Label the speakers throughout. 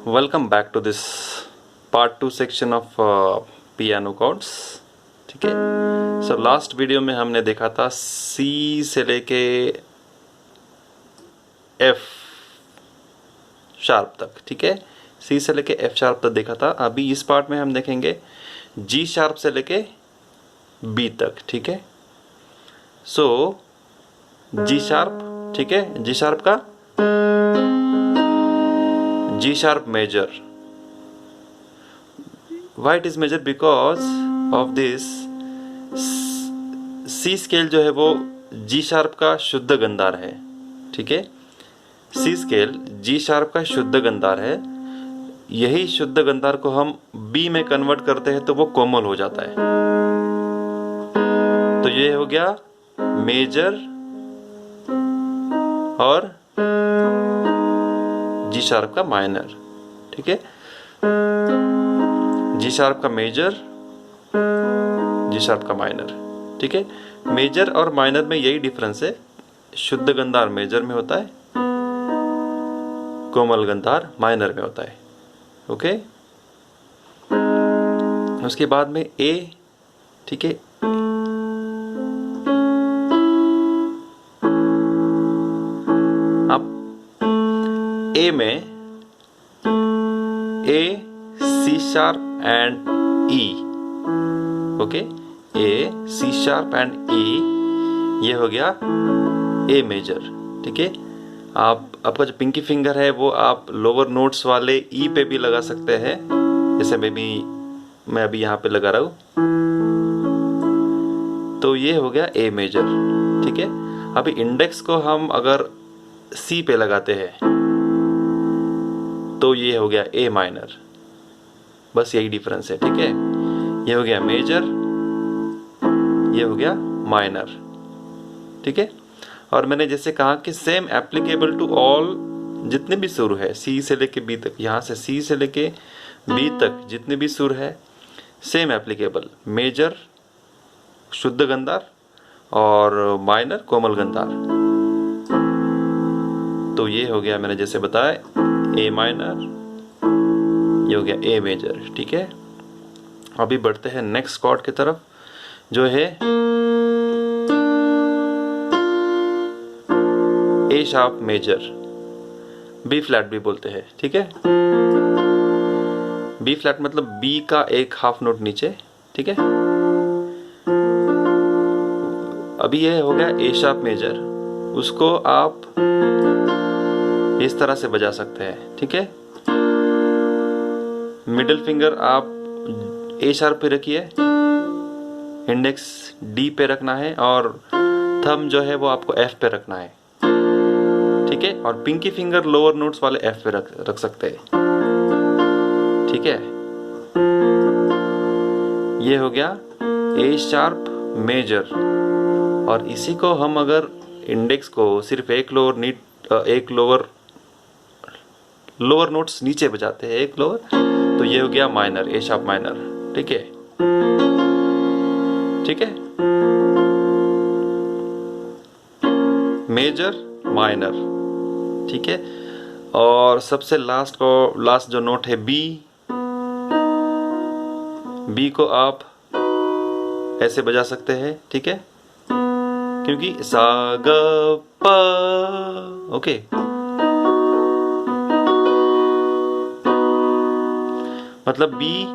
Speaker 1: Welcome back to this part 2 section of piano chords. ठीक है, so last video में हमने देखा था सी से लेके एफ शार्प तक। ठीक है, सी से लेके एफ शार्प तक देखा था। अभी इस पार्ट में हम देखेंगे जी शार्प से लेके बी तक। ठीक है, सो जी शार्प, ठीक है, जी शार्प का G sharp major. Why it is major? Because of this C scale जो है वो G sharp का शुद्ध गंधार है। ठीक है, C scale G sharp का शुद्ध गंधार है। यही शुद्ध गंधार को हम B में कन्वर्ट करते हैं तो वो कोमल हो जाता है। तो ये हो गया मेजर और जी शार्प का माइनर। ठीक है, जी शार्प का मेजर, जी शार्प का माइनर। ठीक है, मेजर और माइनर में यही डिफरेंस है, शुद्ध गंधार मेजर में होता है, कोमल गंधार माइनर में होता है। ओके, उसके बाद में ए। ठीक है, ए में A C sharp and E. Okay, A C sharp and E, ये हो गया ए मेजर। ठीक है, आपका जो पिंकी फिंगर है वो आप लोअर नोट्स वाले ई पे भी लगा सकते हैं, जैसे मैं अभी यहाँ पे लगा रहा हूँ। तो ये हो गया ए मेजर। ठीक है, अभी इंडेक्स को हम अगर सी पे लगाते हैं तो ये हो गया ए माइनर। बस यही डिफरेंस है। ठीक है, ये हो गया मेजर, ये हो गया माइनर। ठीक है, और मैंने जैसे कहा कि सेम एप्लीकेबल टू ऑल, जितने भी सुर है सी से लेके बी तक, यहाँ से सी से लेके बी तक जितने भी सुर है सेम एप्लीकेबल। मेजर शुद्ध गंधार और माइनर कोमल गंधार। तो ये हो गया, मैंने जैसे बताया, ए माइनर, ये हो गया ए मेजर। ठीक है, अभी बढ़ते हैं नेक्स्ट कॉर्ड की तरफ जो है ए शार्प मेजर, बी फ्लैट भी बोलते हैं। ठीक है, बी फ्लैट मतलब बी का एक हाफ नोट नीचे। ठीक है, अभी ये हो गया ए शार्प मेजर, उसको आप इस तरह से बजा सकते हैं। ठीक है, मिडिल फिंगर आप ए शार्प पे रखिए, इंडेक्स डी पे रखना है और थंब जो है वो आपको एफ पे रखना है। ठीक है, और पिंकी फिंगर लोअर नोट्स वाले एफ पे रख सकते हैं। ठीक है, ये हो गया ए शार्प मेजर। और इसी को हम अगर इंडेक्स को सिर्फ एक लोअर नोट्स नीचे बजाते हैं, एक लोअर, तो ये हो गया माइनर, ए शार्प माइनर। ठीक है, ठीक है, मेजर माइनर। ठीक है, और सबसे लास्ट जो नोट है बी, बी को आप ऐसे बजा सकते हैं। ठीक है, क्योंकि सा ग प। ओके, मतलब B,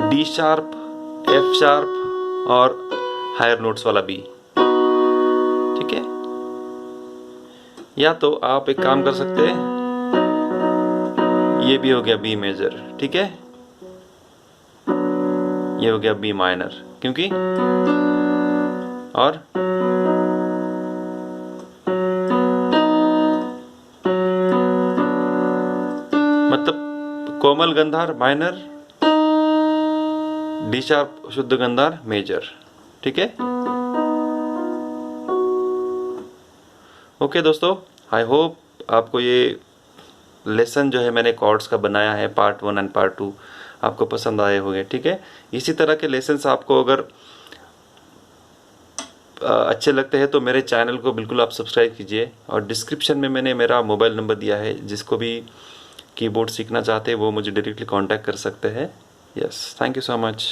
Speaker 1: D sharp, F sharp और हायर नोट्स वाला बी। ठीक है, या तो आप एक काम कर सकते हैं, ये भी हो गया बी मेजर। ठीक है, ये हो गया बी माइनर, क्योंकि और मतलब कोमल गंधार माइनर, डी शार्प शुद्ध गंधार मेजर। ठीक है, ओके दोस्तों, आई होप आपको ये लेसन जो है मैंने कॉर्ड्स का बनाया है पार्ट 1 एंड पार्ट 2 आपको पसंद आए होंगे। ठीक है, इसी तरह के लेसन्स आपको अगर अच्छे लगते हैं तो मेरे चैनल को बिल्कुल आप सब्सक्राइब कीजिए, और डिस्क्रिप्शन में मैंने मेरा मोबाइल नंबर दिया है, जिसको भी कीबोर्ड सीखना चाहते हैं वो मुझे डायरेक्टली कांटेक्ट कर सकते हैं। Yes, thank you so much.